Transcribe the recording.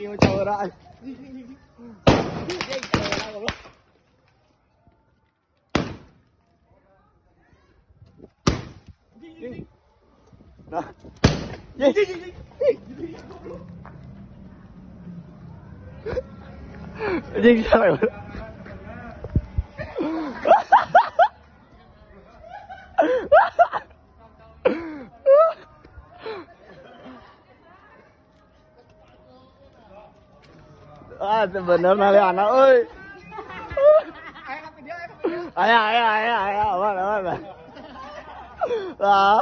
kêu chờ lại. Đó. Ding sao vậy? Bener nali anak ơi. Ayah, mana. Lah.